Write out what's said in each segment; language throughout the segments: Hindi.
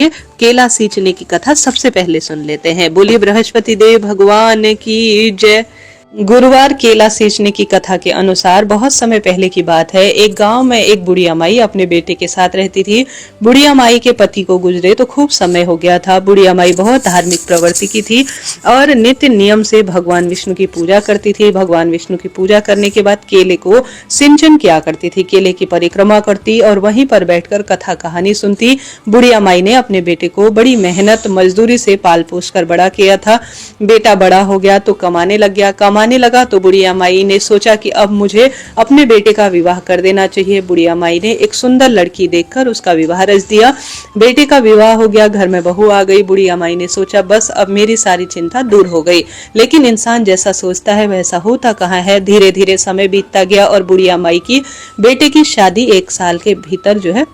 केला सींचने की कथा सबसे पहले सुन लेते हैं। बोलिए बृहस्पति देव भगवान की जय। गुरुवार केला सींचने की कथा के अनुसार बहुत समय पहले की बात है। एक गांव में एक बुढ़िया माई अपने बेटे के साथ रहती थी। बुढ़िया माई के पति को गुजरे तो खूब समय हो गया था। बुढ़िया माई बहुत धार्मिक प्रवृत्ति की थी और नित्य नियम से भगवान विष्णु की पूजा करती थी। भगवान विष्णु की पूजा करने के बाद केले को सिंचन किया करती थी, केले की परिक्रमा करती और वहीं पर बैठकर कथा कहानी सुनती। बुढ़िया माई ने अपने बेटे को बड़ी मेहनत मजदूरी से पाल पोस कर बड़ा किया था। बेटा बड़ा हो गया तो कमाने लग गया। कमाने लगा तो बुढ़िया माई ने सोचा कि अब मुझे अपने बेटे का विवाह कर देना चाहिए। बुढ़िया माई ने एक सुंदर लड़की देखकर उसका विवाह रच दिया। बेटे का विवाह हो गया, घर में बहू आ गई। बुढ़िया माई ने सोचा बस अब मेरी सारी चिंता दूर हो गई। लेकिन इंसान जैसा सोचता है वैसा होता कहाँ है। धीरे धीरे समय बीतता गया और बुढ़िया माई की बेटे की शादी 1 साल के भीतर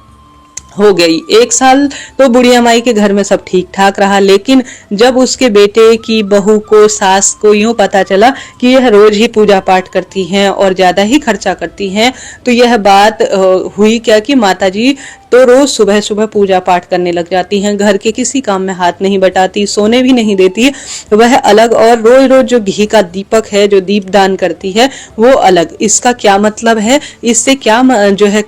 हो गई। 1 साल तो बुढ़िया माई के घर में सब ठीक ठाक रहा, लेकिन जब उसके बेटे की बहू को, सास को यूं पता चला कि यह रोज ही पूजा पाठ करती हैं और ज्यादा ही खर्चा करती हैं, तो यह बात हुई क्या कि माताजी तो रोज सुबह सुबह पूजा पाठ करने लग जाती हैं, घर के किसी काम में हाथ नहीं बटाती, सोने भी नहीं देती वह अलग, और रोज रोज जो घी का दीपक है, जो दीप दान करती है वो अलग। इसका क्या मतलब है, इससे क्या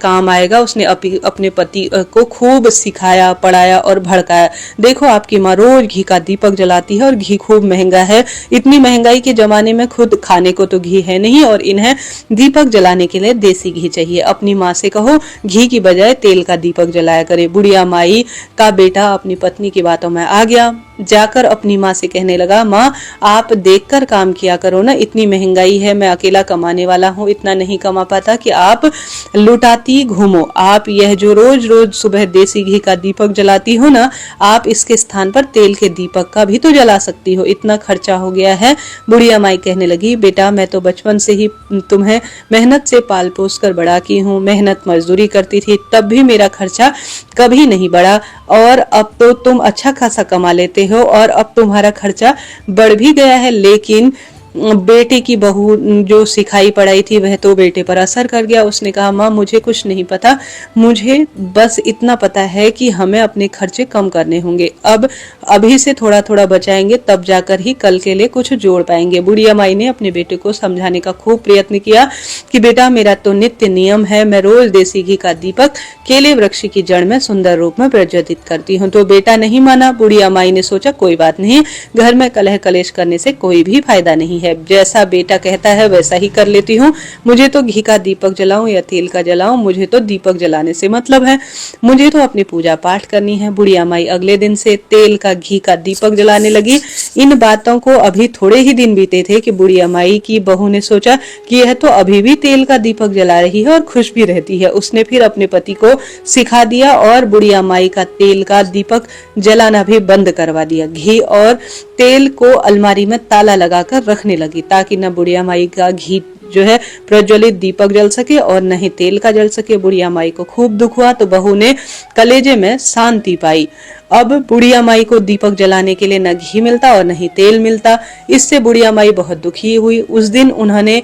काम आएगा। उसने अपने पति को खूब सिखाया, पढ़ाया और भड़काया। देखो आपकी माँ रोज घी का दीपक जलाती है और घी खूब महंगा है। इतनी महंगाई के जमाने में खुद खाने को तो घी है नहीं और इन्हें दीपक जलाने के लिए देसी घी चाहिए। अपनी माँ से कहो घी की बजाय तेल का दीपक जलाया करे। बुढ़िया माई का बेटा अपनी पत्नी की बातों में आ गया, जाकर अपनी माँ से कहने लगा, माँ आप देखकर काम किया करो ना, इतनी महंगाई है, मैं अकेला कमाने वाला हूँ, इतना नहीं कमा पाता कि आप लुटाती घूमो। आप यह जो रोज रोज सुबह देसी घी का दीपक जलाती हो ना, आप इसके स्थान पर तेल के दीपक का भी तो जला सकती हो, इतना खर्चा हो गया है। बुढ़िया माई कहने लगी, बेटा मैं तो बचपन से ही तुम्हें मेहनत से पाल पोस कर बड़ा की हूँ, मेहनत मजदूरी करती थी तब भी मेरा खर्चा कभी नहीं बढ़ा, और अब तो तुम अच्छा खासा कमा लेते हो और अब तुम्हारा खर्चा बढ़ भी गया है। लेकिन बेटे की बहू जो सिखाई पढ़ाई थी वह तो बेटे पर असर कर गया। उसने कहा, माँ मुझे कुछ नहीं पता, मुझे बस इतना पता है कि हमें अपने खर्चे कम करने होंगे, अब अभी से थोड़ा थोड़ा बचाएंगे तब जाकर ही कल के लिए कुछ जोड़ पाएंगे। बुढ़िया माई ने अपने बेटे को समझाने का खूब प्रयत्न किया कि बेटा मेरा तो नित्य नियम है, मैं रोज देसी घी का दीपक केले वृक्ष की जड़ में सुंदर रूप में प्रज्वलित करती हूँ। तो बेटा नहीं माना। बुढ़िया माई ने सोचा कोई बात नहीं, घर में कलह कलेश करने से कोई भी फायदा नहीं है, जैसा बेटा कहता है वैसा ही कर लेती हूँ। मुझे तो घी का दीपक जलाऊं या तेल का जलाऊं, मुझे तो दीपक जलाने से मतलब है, मुझे तो अपनी पूजा पाठ करनी है। बुढ़िया माई अगले दिन से तेल का घी का दीपक जलाने लगी। इन बातों को अभी थोड़े ही दिन बीते थे कि बुढ़िया माई की बहू ने सोचा कि यह तो अभी भी तेल का दीपक जला रही है और खुश भी रहती है। उसने फिर अपने पति को सिखा दिया और बुढ़िया माई का तेल का दीपक जलाना भी बंद करवा दिया। घी और तेल को अलमारी में ताला लगाकर रखने लगी ताकि न बुढ़िया माई का घी प्रज्वलित दीपक जल सके और न ही तेल का जल सके। बुढ़िया माई को खूब दुख हुआ तो बहू ने कलेजे में शांति पाई। अब बुढ़िया माई को दीपक जलाने के लिए न घी मिलता और न ही तेल मिलता। इससे बुढ़िया माई बहुत दुखी हुई। उस दिन उन्होंने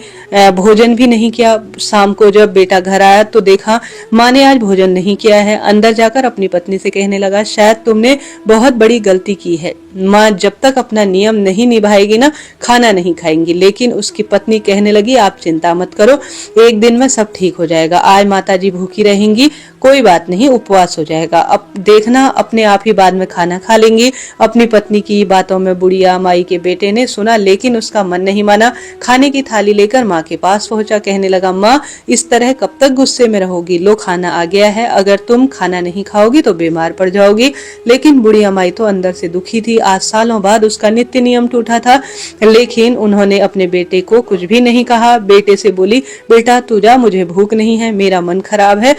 भोजन भी नहीं किया। शाम को जब बेटा घर आया तो देखा माँ ने आज भोजन नहीं किया है। अंदर जाकर अपनी पत्नी से कहने लगा, शायद तुमने बहुत बड़ी गलती की है, माँ जब तक अपना नियम नहीं निभाएगी ना खाना नहीं खाएंगी। लेकिन उसकी पत्नी कहने लगी, आप चिंता मत करो, एक दिन में सब ठीक हो जाएगा, आज माताजी भूखी रहेंगी, कोई बात नहीं, उपवास हो जाएगा, अब देखना अपने आप ही बाद में खाना खा लेंगी। अपनी पत्नी की बातों में बुढ़िया माई के बेटे ने सुना, लेकिन उसका मन नहीं माना। खाने की थाली लेकर माँ के पास पहुंचा, कहने लगा, माँ इस तरह कब तक गुस्से में रहोगी, लो खाना आ गया है, अगर तुम खाना नहीं खाओगी तो बीमार पड़ जाओगी। लेकिन बुढ़िया माई तो अंदर से दुखी थी। आज सालों बाद उसका नित्य नियम टूटा था, लेकिन उन्होंने अपने बेटे को कुछ भी नहीं कहा। बेटे से बोली, बेटा तू जा, मुझे भूख नहीं है, मेरा मन खराब है,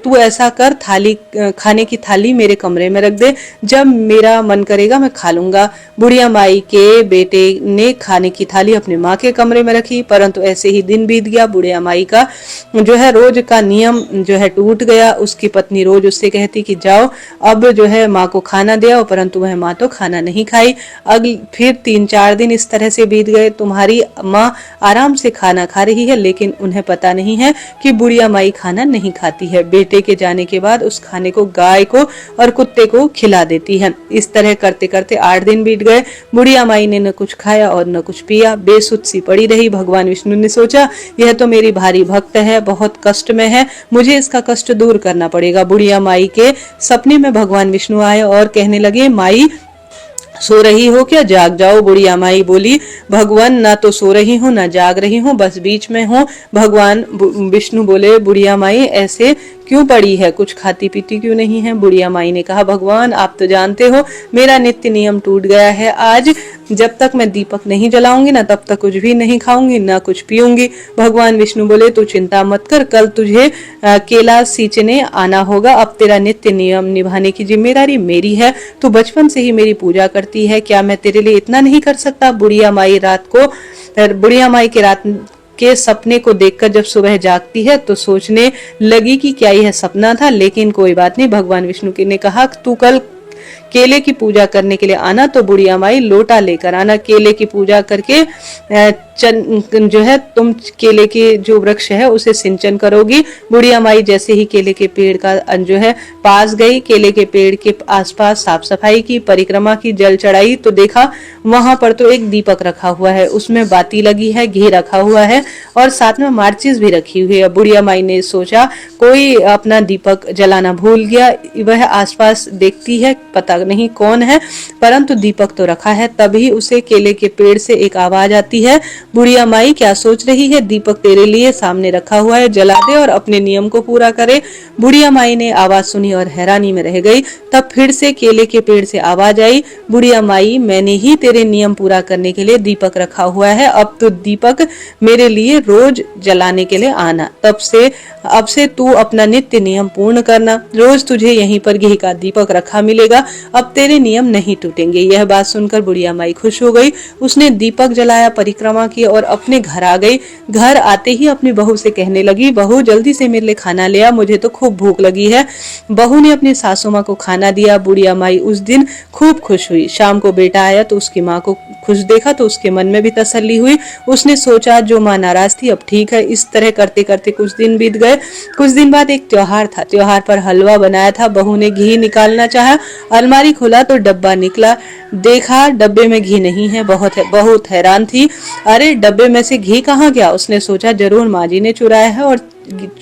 तू ऐसा कर, खाने की थाली मेरे कमरे में रख दे, जब मेरा मन करेगा मैं खा लूंगा। बुढ़िया माई के बेटे ने खाने की थाली अपने माँ के कमरे में रखी, परंतु ऐसे ही दिन बीत गया। बुढ़िया माई का रोज का नियम टूट गया। उसकी पत्नी रोज उससे कहती कि जाओ अब माँ को खाना दे आओ, परंतु वह माँ तो खाना नहीं खाई। फिर 3-4 दिन इस तरह से बीत गए। तुम्हारी माँ आराम से खाना खा रही है, लेकिन उन्हें पता नहीं है कि बुढ़िया माई खाना नहीं खाती है। बेटे लेके जाने के बाद उस खाने को गाय को और कुत्ते को खिला देती है। इस तरह करते करते 8 दिन बीत गए। बुढ़िया माई ने न कुछ खाया और न कुछ पिया, बेसुध सी पड़ी रही। भगवान विष्णु ने सोचा, यह तो मेरी भारी भक्त है, बहुत कष्ट में है, मुझे इसका कष्ट दूर करना पड़ेगा। बुढ़िया माई के सपने में भगवान विष्णु आए और कहने लगे, माई सो रही हो क्या, जाग जाओ। बुढ़िया माई बोली, भगवान ना तो सो रही हूँ ना जाग रही हूँ, बस बीच में हूँ। भगवान विष्णु बोले, बुढ़िया माई ऐसे क्यों पड़ी है, कुछ खाती पीती क्यों नहीं है। बुढ़िया माई ने कहा, भगवान आप तो जानते हो मेरा नित्य नियम टूट गया है। आज जब तक मैं दीपक नहीं जलाऊंगी ना तब तक कुछ भी नहीं खाऊंगी ना कुछ पीऊंगी। भगवान विष्णु बोले, तू चिंता मत कर, कल तुझे केला सींचने आना होगा। अब तेरा नित्य नियम निभाने की जिम्मेदारी मेरी है। तू बचपन से ही मेरी पूजा करती है, क्या मैं तेरे लिए इतना नहीं कर सकता। बुढ़िया माई के रात के सपने को देखकर जब सुबह जागती है तो सोचने लगी कि क्या यह सपना था, लेकिन कोई बात नहीं। भगवान विष्णु ने कहा, तू कल केले की पूजा करने के लिए आना तो बुढ़िया माई लोटा लेकर आना। केले की पूजा करके जो है तुम केले के जो वृक्ष है उसे सिंचन करोगी। बुढ़िया माई जैसे ही केले के पेड़ का जो है पास गई, केले के पेड़ के आसपास साफ सफाई की, परिक्रमा की, जल चढ़ाई तो देखा वहां पर तो एक दीपक रखा हुआ है, उसमें बाती लगी है, घी रखा हुआ है और साथ में माचिस भी रखी हुई है। बुढ़िया माई ने सोचा कोई अपना दीपक जलाना भूल गया। वह आसपास देखती है, पता नहीं कौन है, परंतु दीपक तो रखा है। तभी उसे केले के पेड़ से एक आवाज आती है, बुढ़िया माई क्या सोच रही है, दीपक तेरे लिए सामने रखा हुआ है, जला दे और अपने नियम को पूरा करे। बुढ़िया माई ने आवाज सुनी और हैरानी में रह गई। तब फिर से केले के पेड़ से आवाज आई, बुढ़िया माई मैंने ही तेरे नियम पूरा करने के लिए दीपक रखा हुआ है, अब तो दीपक मेरे लिए रोज जलाने के लिए आना। अब से तू अपना नित्य नियम पूर्ण करना, रोज तुझे यहीं पर घी का दीपक रखा मिलेगा, अब तेरे नियम नहीं टूटेंगे। यह बात सुनकर बुढ़िया माई खुश हो गई। उसने दीपक जलाया, परिक्रमा की और अपने घर आ गई। घर आते ही अपनी बहू से कहने लगी, बहू जल्दी से मेरे लिए खाना ले आ, मुझे तो खूब भूख लगी है। बहू ने अपनी सासू माँ को खाना दिया। बुढ़िया माई उस दिन खूब खुश हुई। शाम को बेटा आया तो उसकी माँ को खुश देखा तो उसके मन में भी तसल्ली हुई। उसने सोचा जो माँ नाराज थी अब ठीक है। इस तरह करते करते कुछ दिन बीत गए। कुछ दिन बाद एक त्योहार था। त्योहार पर हलवा बनाया था। बहू ने घी निकालना चाहा, अलमारी खोला तो डब्बा निकला, देखा डब्बे में घी नहीं है। बहुत हैरान थी, अरे डब्बे में से घी कहाँ गया। उसने सोचा जरूर माँ जी ने चुराया है और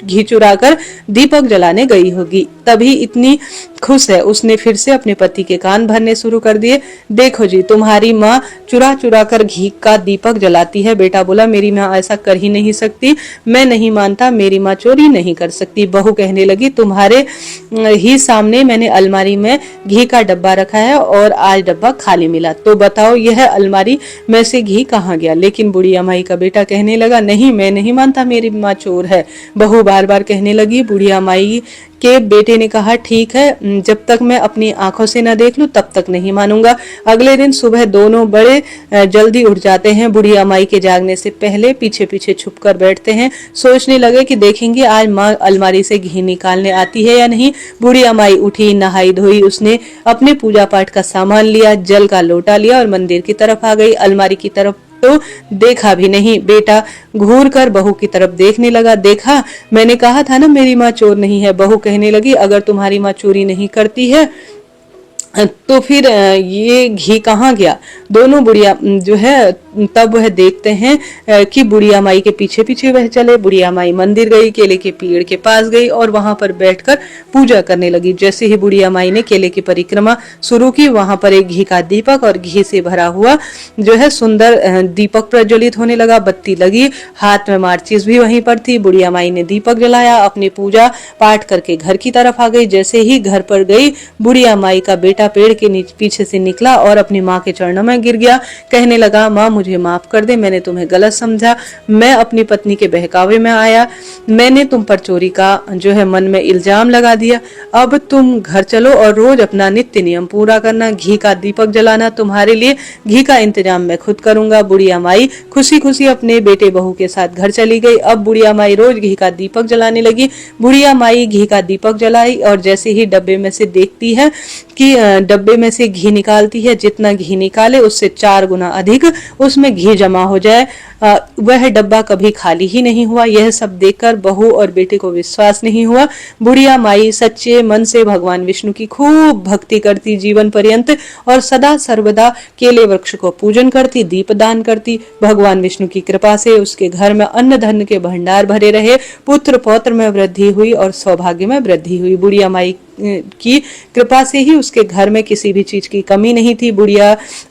घी चुराकर दीपक जलाने गई होगी, तभी इतनी खुश है। उसने फिर से अपने पति के कान भरने शुरू कर दिए, देखो जी तुम्हारी माँ चुरा चुरा कर घी का दीपक जलाती है। बेटा बोला मेरी माँ ऐसा कर ही नहीं सकती, मैं नहीं मानता, मेरी माँ चोरी नहीं कर सकती। बहू कहने लगी तुम्हारे ही सामने मैंने अलमारी में घी का डब्बा रखा है और आज डब्बा खाली मिला, तो बताओ यह अलमारी में से घी कहाँ गया। लेकिन बुढ़िया माई का बेटा कहने लगा नहीं मैं नहीं मानता, मेरी माँ चोर है। बहू बार बार कहने लगी। बुढ़िया माई के बेटे ने कहा ठीक है, जब तक मैं अपनी आंखों से न देख लूं तब तक नहीं मानूंगा। अगले दिन सुबह दोनों बड़े जल्दी उठ जाते हैं। बुढ़िया माई के जागने से पहले पीछे पीछे छुपकर बैठते हैं, सोचने लगे कि देखेंगे आज माँ अलमारी से घी निकालने आती है या नहीं। बुढ़िया माई उठी, नहाई धोई, उसने अपने पूजा पाठ का सामान लिया, जल का लोटा लिया और मंदिर की तरफ आ गई। अलमारी की तरफ तो देखा भी नहीं। बेटा घूर कर बहू की तरफ देखने लगा, देखा मैंने कहा था ना मेरी माँ चोर नहीं है। बहू कहने लगी अगर तुम्हारी माँ चोरी नहीं करती है तो फिर ये घी कहाँ गया। दोनों बुढ़िया जो है तब वह देखते हैं कि बुढ़िया माई के पीछे पीछे वह चले। बुढ़िया माई मंदिर गई, केले के पेड़ के पास गई और वहां पर बैठकर पूजा करने लगी। जैसे ही बुढ़िया माई ने केले की परिक्रमा शुरू की, वहां पर एक घी का दीपक और घी से भरा हुआ जो है सुंदर दीपक प्रज्वलित होने लगा। बत्ती लगी, हाथ में माचिस भी वहीं पर थी। बुढ़िया माई ने दीपक जलाया, अपनी पूजा पाठ करके घर की तरफ आ गई। जैसे ही घर पर गई, बुढ़िया माई का बेटा पेड़ के पीछे से निकला और अपनी माँ के चरणों में गिर गया। कहने लगा माँ मुझे माफ कर दे, मैंने तुम्हें गलत समझा, मैं अपनी पत्नी के बहकावे में आया, मैंने तुम पर चोरी का जो है मन में इल्जाम लगा दिया। अब तुम घर चलो और रोज अपना नित्य नियम पूरा करना, घी का दीपक जलाना, तुम्हारे लिए घी का इंतजाम मैं खुद करूंगा। बुढ़िया माई खुशी खुशी अपने बेटे बहू के साथ घर चली गई। अब बुढ़िया माई रोज घी का दीपक जलाने लगी। बुढ़िया माई घी का दीपक जलाई और जैसे ही डब्बे में से देखती है कि डब्बे में से घी निकालती है, जितना घी निकाले उससे 4 गुना अधिक उस उसमें घी जमा हो जाए। वह डब्बा कभी खाली ही नहीं हुआ। यह सब देखकर बहू और बेटे को विश्वास नहीं हुआ। बुढ़िया माई सच्चे मन से भगवान विष्णु की खूब भक्ति करती जीवन पर्यंत और सदा सर्वदा केले वृक्ष को पूजन करती, दीप दान करती। भगवान विष्णु की कृपा से उसके घर में अन्न धन के भंडार भरे रहे, पुत्र पौत्र में वृद्धि हुई और सौभाग्य में वृद्धि हुई। बुढ़िया माई की कृपा से ही उसके घर में किसी भी चीज की कमी नहीं थी।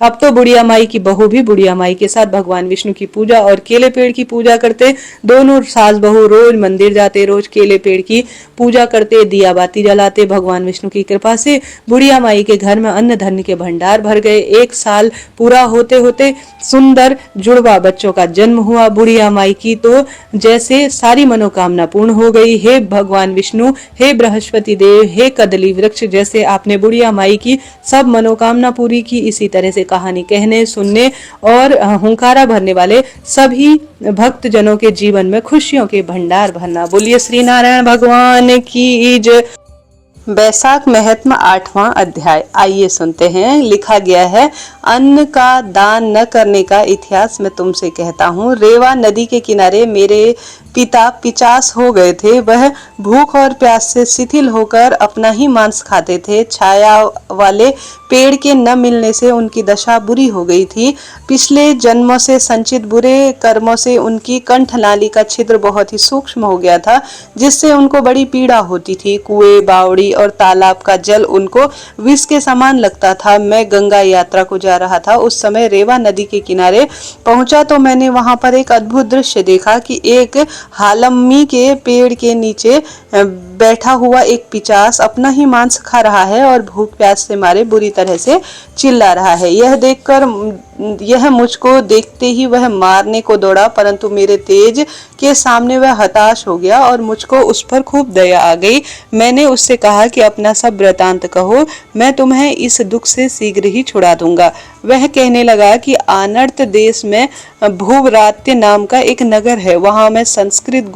अब तो बुढ़िया माई की बहू भी बुढ़िया माई के साथ भगवान विष्णु की पूजा और केले पेड़ की पूजा करते। दोनों सास बहू रोज मंदिर जाते, रोज केले पेड़ की पूजा करते, दिया बाती जलाते। भगवान विष्णु की कृपा से बुढ़िया माई के घर में अन्न धन के भंडार भर गए। 1 साल पूरा होते होते सुंदर जुड़वा बच्चों का जन्म हुआ। बुढ़िया माई की तो जैसे सारी मनोकामना पूर्ण हो गई। हे भगवान विष्णु, हे बृहस्पति देव, हे कदली वृक्ष, जैसे आपने बुढ़िया माई की सब मनोकामना पूरी की, इसी तरह से कहानी कहने, सुनने और हुंकारा भरने वाले सभी भक्त जनों के जीवन में खुशियों के भंडार भरना। बोलिए श्री नारायण भगवान की जय। बैसाख महत्म 8वां अध्याय। आइए सुनते हैं। लिखा गया है, अन्न का दान न करने का इतिहास मैं तुमसे कहता हूँ। रेवा नदी के किनारे मेरे पिता 50 हो गए थे। वह भूख और प्यास से शिथिल होकर अपना ही मांस खाते थे। छाया वाले पेड़ के न मिलने से उनकी दशा बुरी हो गई थी। पिछले जन्मों से संचित बुरे कर्मों से उनकी कंठनाली का छिद्र बहुत ही सूक्ष्म हो गया था, जिससे उनको बड़ी पीड़ा होती थी। कुएं, बावड़ी और तालाब का जल उनको विष के समान लगता था। मैं गंगा यात्रा को जा रहा था। उस समय रेवा नदी के किनारे पहुंचा तो मैंने वहां पर एक अद्भुत दृश्य देखा कि एक हालम्मी के पेड़ के नीचे बैठा हुआ एक पिचास अपना ही मांस खा रहा है और भूख प्यास से मारे बुरी तरह से चिल्ला रहा है। यह मुझको देखते ही वह मारने को दौड़ा, परंतु मेरे तेज के सामने वह हताश हो गया और मुझको उस पर खूब दया आ गई। मैंने उससे कहा कि अपना सब वृतांत कहो, मैं तुम्हें इस दुख से शीघ्र ही छुड़ा दूंगा। वह कहने लगा कि आनर्त देश में भूवरात्य नाम का एक नगर है। वहां मैं संस्कृत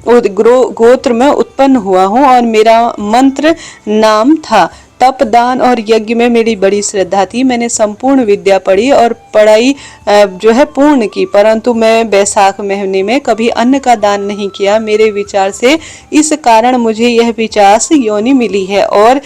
गोत्र में उत्पन्न हुआ हूँ और मेरा मंत्र नाम था। तप, दान और यज्ञ में मेरी बड़ी श्रद्धा थी। मैंने संपूर्ण विद्या पढ़ी और पढ़ाई पूर्ण की, परंतु मैं बैसाख महीने में कभी अन्न का दान नहीं किया। मेरे विचार से इस कारण मुझे यह पिचास योनि मिली है और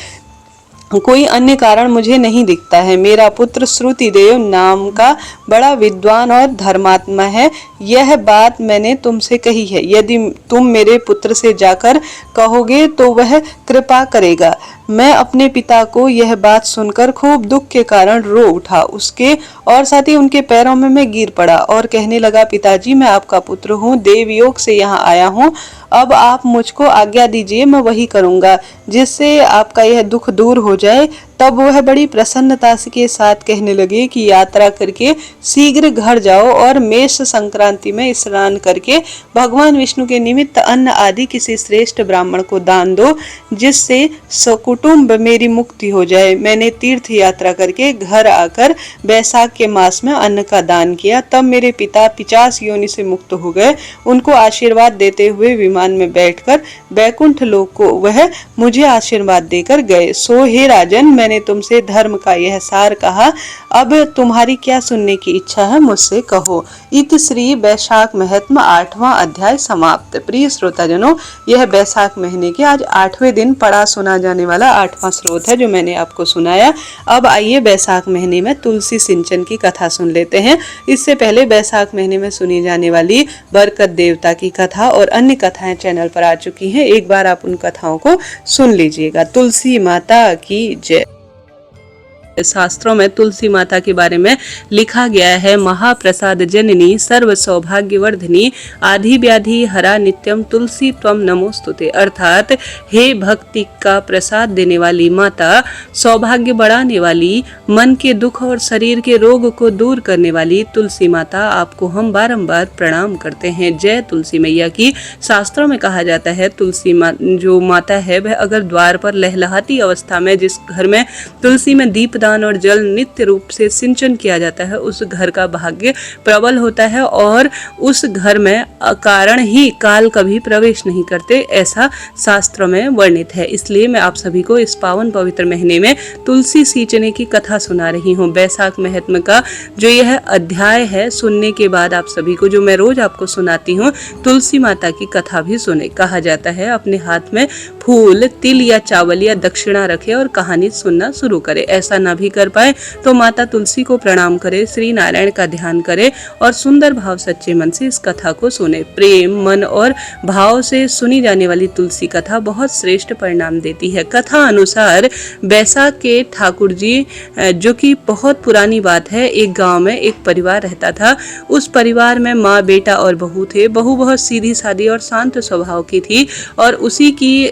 कोई अन्य कारण मुझे नहीं दिखता है। मेरा पुत्र श्रुतिदेव नाम का बड़ा विद्वान और धर्मात्मा है। यह बात मैंने तुमसे कही है। यदि तुम मेरे पुत्र से जाकर कहोगे तो वह कृपा करेगा। मैं अपने पिता को यह बात सुनकर खूब दुख के कारण रो उठा। उसके और साथ ही उनके पैरों में मैं गिर पड़ा और कहने लगा, पिताजी, मैं आपका पुत्र हूँ, देवयोग से यहाँ आया हूँ। अब आप मुझको आज्ञा दीजिए, मैं वही करूँगा जिससे आपका यह दुख दूर हो जाए। तब वह बड़ी प्रसन्नता के साथ कहने लगे कि यात्रा करके शीघ्र घर जाओ और मेष संक्रांति में स्नान करके भगवान विष्णु के निमित्त अन्न आदि किसी श्रेष्ठ ब्राह्मण को दान दो, जिससे सकुटुंब मेरी मुक्ति हो जाए। मैंने तीर्थ यात्रा करके घर आकर बैसाख के मास में अन्न का दान किया। तब मेरे पिता 50 योनि से मुक्त हो गए। उनको आशीर्वाद देते हुए विमान में बैठकर बैकुंठ लोक को वह मुझे आशीर्वाद देकर गए। सो हे राजन, मैंने तुमसे धर्म का यह सार कहा। अब तुम्हारी क्या सुनने की इच्छा है, मुझसे कहो। इत श्री बैसाख महत्म 8वां अध्याय समाप्त। प्रिय श्रोताजनों, यह बैसाख महीने के आज 8वें दिन पढ़ा सुना जाने वाला 8वां स्रोत है जो मैंने आपको सुनाया। अब आइए बैसाख महीने में तुलसी सिंचन की कथा सुन लेते हैं। इससे पहले बैसाख महीने में सुनी जाने वाली बरकत देवता की कथा और अन्य कथाएं चैनल पर आ चुकी हैं। एक बार आप उन कथाओं को सुन लीजिएगा। तुलसी माता की जय। शास्त्रों में तुलसी माता के बारे में लिखा गया है, महाप्रसाद जननी सर्व सौभाग्यवर्धिनी आधि व्याधि हरा नित्यम तुलसी त्वम नमोस्तुते। अर्थात हे भक्ति का प्रसाद देने वाली माता, सौभाग्य बढ़ाने वाली, मन के दुख और शरीर के रोग को दूर करने वाली तुलसी माता, आपको हम बारंबार प्रणाम करते हैं। जय तुलसी मैया की। शास्त्रों में कहा जाता है तुलसी जो माता है वह अगर द्वार पर लहलहाती अवस्था में जिस घर में तुलसी में दीप दीपदान और जल नित्य रूप से सिंचन किया जाता है, उस घर का भाग्य प्रबल होता है और उस घर में अकारण ही काल कभी प्रवेश नहीं करते, ऐसा शास्त्रों में वर्णित है। इसलिए मैं आप सभी को इस पावन पवित्र महीने में तुलसी सींचने की कथा सुना रही हूँ। बैसाख महत्म का जो यह अध्याय है सुनने के बाद आप सभी को, जो मैं रोज आपको सुनाती हूँ, तुलसी माता की कथा भी सुने। कहा जाता है अपने हाथ में फूल, तिल या चावल या दक्षिणा रखे और कहानी सुनना शुरू करे। ऐसा ना भी कर पाए तो माता तुलसी को प्रणाम करे, श्री नारायण का ध्यान करे और सुंदर भाव सच्चे मन से इस कथा को सुने। प्रेम, मन और भाव से सुनी जाने वाली तुलसी कथा बहुत श्रेष्ठ परिणाम देती है। कथा अनुसार बैसाख के ठाकुर जी, जो कि बहुत पुरानी बात है, एक गांव में एक परिवार रहता था। उस परिवार में माँ, बेटा और बहू थे। बहू बहुत सीधी सादी और शांत स्वभाव की थी और उसकी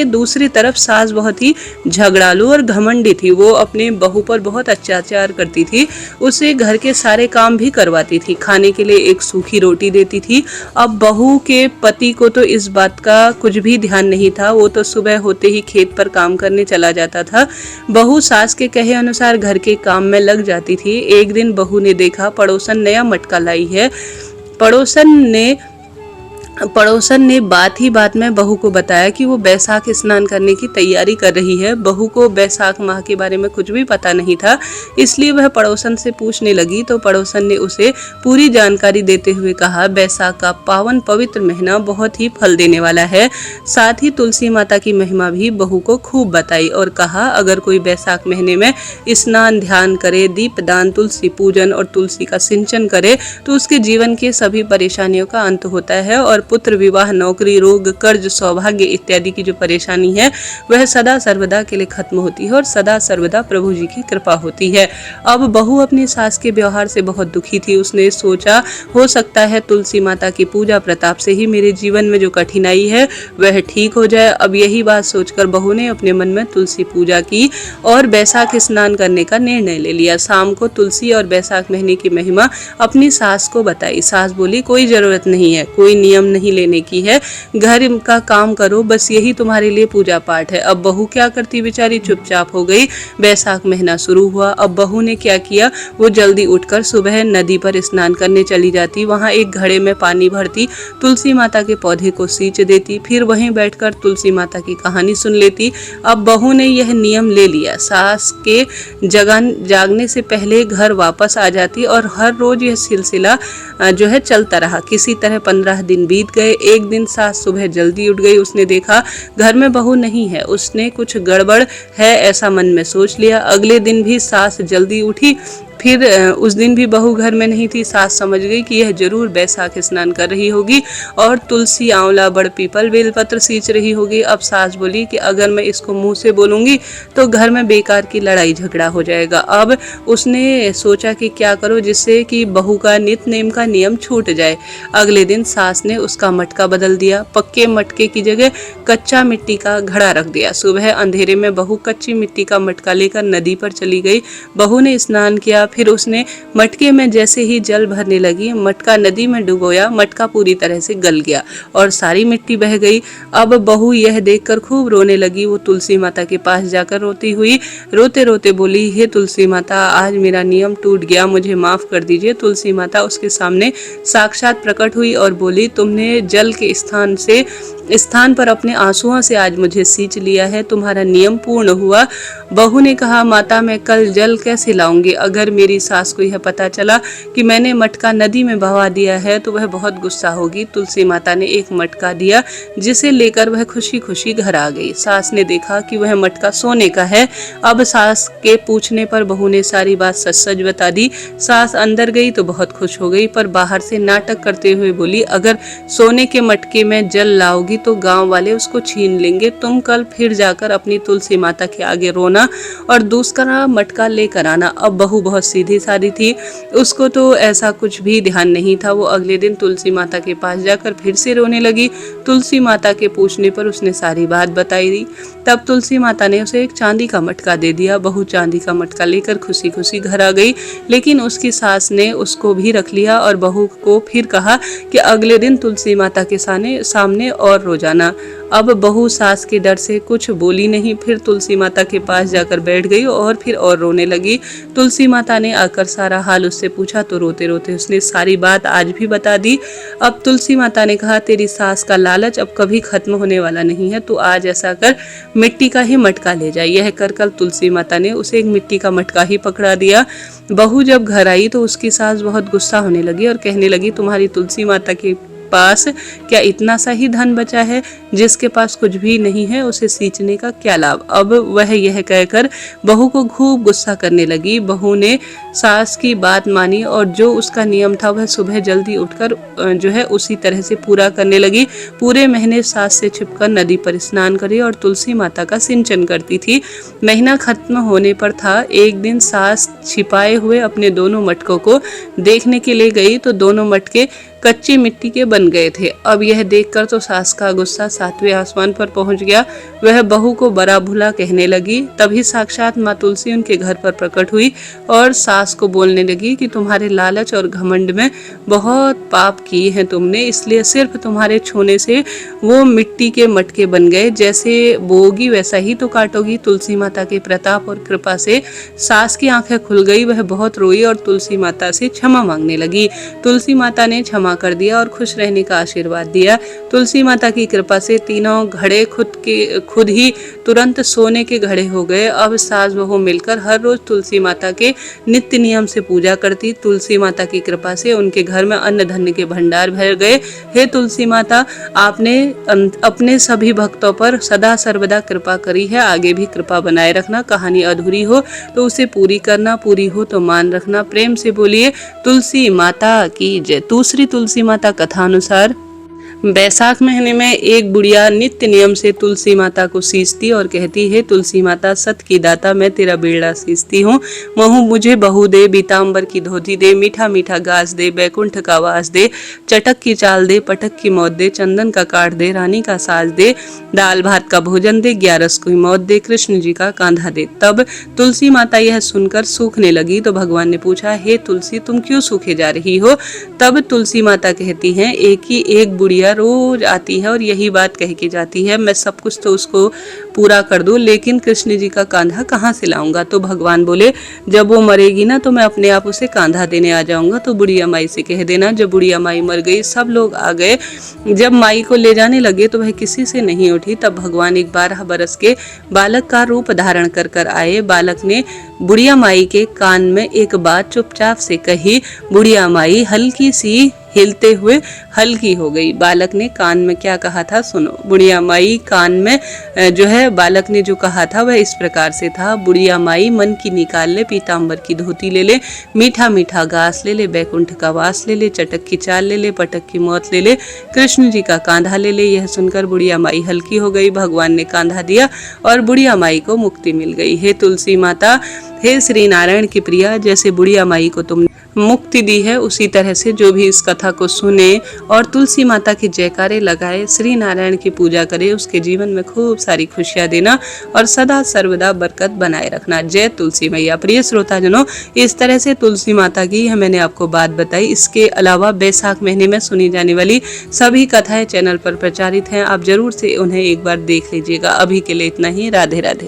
दूसरी तरफ सास बहुत ही झगड़ालू और घमंडी थी। वो अपने बहू पर बहुत अत्याचार करती थी, उसे घर के सारे काम भी करवाती थी, खाने के लिए एक सूखी रोटी देती थी। अब बहू के पति को तो इस बात का कुछ भी ध्यान नहीं था, वो तो सुबह होते ही खेत पर काम करने चला जाता था। बहू सास के कहे अनुसार घर के काम में लग जाती थी। एक दिन बहू ने देखा पड़ोसन नया मटका लाई है। पड़ोसन ने बात ही बात में बहू को बताया कि वो बैसाख स्नान करने की तैयारी कर रही है। बहू को बैसाख माह के बारे में कुछ भी पता नहीं था, इसलिए वह पड़ोसन से पूछने लगी तो पड़ोसन ने उसे पूरी जानकारी देते हुए कहा, बैसाख का पावन पवित्र महीना बहुत ही फल देने वाला है। साथ ही तुलसी माता की महिमा भी बहू को खूब बताई और कहा, अगर कोई बैसाख महीने में स्नान, ध्यान करे, दीपदान, तुलसी पूजन और तुलसी का सिंचन करे तो उसके जीवन के सभी परेशानियों का अंत होता है और पुत्र, विवाह, नौकरी, रोग, कर्ज, सौभाग्य इत्यादि की जो परेशानी है वह सदा सर्वदा के लिए खत्म होती है और सदा सर्वदा प्रभु जी की कृपा होती है। अब बहू अपनी सास के व्यवहार से बहुत दुखी थी। उसने सोचा, हो सकता है तुलसी माता की पूजा प्रताप से ही मेरे जीवन में जो कठिनाई है वह ठीक हो जाए। अब यही बात सोचकर बहू ने अपने मन में तुलसी पूजा की और बैसाख स्नान करने का निर्णय ले लिया। शाम को तुलसी और बैसाख महीने की महिमा अपनी सास को बताई। सास बोली, कोई जरूरत नहीं है, कोई नियम नहीं लेने की है, घर का काम करो, बस यही तुम्हारे लिए पूजा पाठ है। अब बहू क्या करती बेचारी, चुपचाप हो गई। बैसाख महीना शुरू हुआ। अब बहू ने क्या किया, वो जल्दी उठकर सुबह नदी पर स्नान करने चली जाती। वहां एक घड़े में पानी भरती, तुलसी माता के पौधे को सींच देती, फिर वहीं बैठकर तुलसी माता की कहानी सुन लेती। अब बहू ने यह नियम ले लिया, सास के जागने से पहले घर वापस आ जाती और हर रोज यह सिलसिला जो है चलता रहा। किसी तरह 15 दिन बीत गए। एक दिन सास सुबह जल्दी उठ गई। उसने देखा घर में बहू नहीं है। उसने कुछ गड़बड़ है ऐसा मन में सोच लिया। अगले दिन भी सास जल्दी उठी, फिर उस दिन भी बहू घर में नहीं थी। सास समझ गई कि यह जरूर बैसाख स्नान कर रही होगी और तुलसी, आंवला, बड़, पीपल, बेलपत्र सींच रही होगी। अब सास बोली कि अगर मैं इसको मुंह से बोलूंगी तो घर में बेकार की लड़ाई झगड़ा हो जाएगा। अब उसने सोचा कि क्या करो जिससे कि बहू का नित्य नेम का नियम छूट जाए। अगले दिन सास ने उसका मटका बदल दिया, पक्के मटके की जगह कच्चा मिट्टी का घड़ा रख दिया। सुबह अंधेरे में बहू कच्ची मिट्टी का मटका लेकर नदी पर चली गई। बहू ने स्नान किया, फिर उसने मटके में जैसे ही जल भरने लगी, मटका नदी में डुबोया। मटका पूरी तरह से गल गया और सारी मिट्टी बह गई। अब बहू यह देखकर खूब रोने लगी। वो तुलसी माता के पास जाकर रोते रोते बोली, हे तुलसी माता, आज मेरा नियम टूट गया, मुझे माफ कर दीजिए। तुलसी माता उसके सामने साक्षात प्रकट हुई और बोली, तुमने जल के स्थान पर अपने आंसुओं से आज मुझे सींच लिया है, तुम्हारा नियम पूर्ण हुआ। बहू ने कहा, माता मैं कल जल कैसे लाऊंगी? अगर मेरी सास को यह पता चला कि मैंने मटका नदी में बहा दिया है तो वह बहुत गुस्सा होगी। तुलसी माता ने एक मटका दिया जिसे लेकर वह खुशी खुशी घर आ गई। सास ने देखा कि वह मटका सोने का है। अब सास के पूछने पर बहू ने सारी बात सच सच बता दी। सास अंदर गई तो बहुत खुश हो गई, पर बाहर से नाटक करते हुए बोली, अगर सोने के मटके में जल लाओगी तो गांव वाले उसको छीन लेंगे। तुम कल फिर जाकर अपनी तुलसी माता के आगे रोना और दूसरा मटका लेकर आना। अब बहू बहुत सीधी सादी थी, उसको तो ऐसा कुछ भी ध्यान नहीं था। वो अगले दिन तुलसी माता के पास जाकर फिर से रोने लगी। तुलसी माता के पूछने पर उसने सारी बात बताई दी। तब तुलसी माता ने उसे एक चांदी का मटका दे दिया। बहू चांदी का मटका लेकर खुशी खुशी घर आ गई, लेकिन उसकी सास ने उसको भी रख लिया और बहू को फिर कहा कि अगले दिन तुलसी माता के सामने और रोजाना। अब बहू सास के डर से कुछ बोली नहीं, फिर तुलसी माता के पास जाकर बैठ गई और फिर और रोने लगी। तुलसी माता ने आकर सारा हाल उससे पूछा तो रोते रोते उसने सारी बात आज भी बता दी। अब तुलसी माता ने कहा, तेरी सास का लालच अब कभी खत्म होने वाला नहीं है, तू आज ऐसा कर मिट्टी का ही मटका ले जा। यह कर कर तुलसी माता ने उसे एक मिट्टी का मटका ही पकड़ा दिया। बहू जब घर आई तो उसकी सास बहुत गुस्सा होने लगी और कहने लगी, तुम्हारी तुलसी माता के पास क्या इतना सा ही धन बचा है? जिसके पास कुछ भी नहीं है उसे सींचने का क्या लाभ? अब वह यह कहकर बहू को खूब गुस्सा करने लगी। बहू ने सास की बात मानी और जो उसका नियम था वह सुबह जल्दी उठकर जो है उसी तरह से पूरा करने लगी। पूरे महीने सास से छिपकर नदी पर स्नान करी और तुलसी माता का सिंचन करती थी। महीना खत्म होने पर था। एक दिन सास छिपाए हुए अपने दोनों मटकों को देखने के लिए गई तो दोनों मटके कच्ची मिट्टी के बन गए थे। अब यह देखकर तो सास का गुस्सा 7वें आसमान पर पहुंच गया। वह बहू को बड़ा भुला कहने लगी। तभी साक्षात माँ तुलसी उनके घर पर प्रकट हुई और सास को बोलने लगी कि तुम्हारे लालच और घमंड में बहुत पाप किए हैं तुमने, इसलिए सिर्फ तुम्हारे छूने से वो मिट्टी के मटके बन गए। जैसे बोगी वैसा ही तो काटोगी। तुलसी माता के प्रताप और कृपा से सास की आंखें खुल गई। वह बहुत रोई और तुलसी माता से क्षमा मांगने लगी। तुलसी माता ने क्षमा कर दिया और खुश रहने का आशीर्वाद दिया। तुलसी माता की कृपा से तीनों घड़े खुद ही तुरंत सोने के घड़े हो गए। अब सास बहू मिलकर हर रोज तुलसी माता के नित्य नियम से पूजा करती। तुलसी माता की कृपा से उनके घर में अन्न धन्य के भंडार भर गए। हे तुलसी माता, आपने अपने सभी भक्तों पर सदा सर्वदा कृपा करी है, आगे भी कृपा बनाए रखना। कहानी अधूरी हो तो उसे पूरी करना, पूरी हो तो मान रखना। प्रेम से बोलिए तुलसी माता की जय। दूसरी तुलसी माता कथा अनुसार बैसाख महीने में एक बुढ़िया नित्य नियम से तुलसी माता को सींचती और कहती है, तुलसी माता सत की दाता, मैं तेरा बेड़ा सींचती हूँ। महू मुझे बहू दे, बीताम्बर की धोती दे, मीठा मीठा घास दे, बैकुंठ का वास दे, चटक की चाल दे, पटक की मौत दे, चंदन का काट दे, रानी का साज दे, दाल भात का भोजन दे, 11 की मौत दे, कृष्ण जी का कांधा दे। तब तुलसी माता यह सुनकर सूखने लगी तो भगवान ने पूछा, हे तुलसी, तुम क्यों सूखे जा रही हो? तब तुलसी माता कहती हैं, एक बुढ़िया रोज आती है और यही बात कह के जाती है, मैं सब कुछ तो उसको पूरा कर दूं, लेकिन कृष्ण जी का कांधा कहाँ से लाऊंगा? तो भगवान बोले, जब वो मरेगी ना तो मैं अपने आप उसे कांधा देने आ जाऊंगा। तो बुढ़िया माई से कह देना। जब बुढ़िया माई मर गई, सब लोग आ गए। जब माई को ले जाने लगे तो वह किसी से नहीं उठी। तब भगवान एक 12 बरस के बालक का रूप धारण कर आए। बालक ने बुढ़िया माई के कान में एक बात चुपचाप से कही। बुढ़िया माई हल्की सी हिलते हुए हल्की हो गई। बालक ने कान में क्या कहा था सुनो। बुढ़िया माई कान में जो है बालक ने जो कहा था वह इस प्रकार से था, बुढ़िया माई मन की निकाल ले, पीताम्बर की धोती ले ले, मीठा मीठा घास ले ले, बैकुंठ का वास ले ले, चटक की चाल ले ले, पटक की मौत ले ले, कृष्ण जी का कांधा ले ले। यह सुनकर बुढ़िया माई हल्की हो गई। भगवान ने कांधा दिया और बुढ़िया माई को मुक्ति मिल गई। हे तुलसी माता, हे श्री नारायण की प्रिया, जैसे बुढ़िया माई को तुमने मुक्ति दी है उसी तरह से जो भी इस कथा को सुने और तुलसी माता के जयकारे लगाए, श्री नारायण की पूजा करे, उसके जीवन में खूब सारी खुशियां देना और सदा सर्वदा बरकत बनाए रखना। जय तुलसी मैया। प्रिय श्रोताजनों, इस तरह से तुलसी माता की है मैंने आपको बात बताई। इसके अलावा बैसाख महीने में सुनी जाने वाली सभी कथाएं चैनल पर प्रचारित हैं, आप जरूर से उन्हें एक बार देख लीजिएगा। अभी के लिए इतना ही। राधे राधे।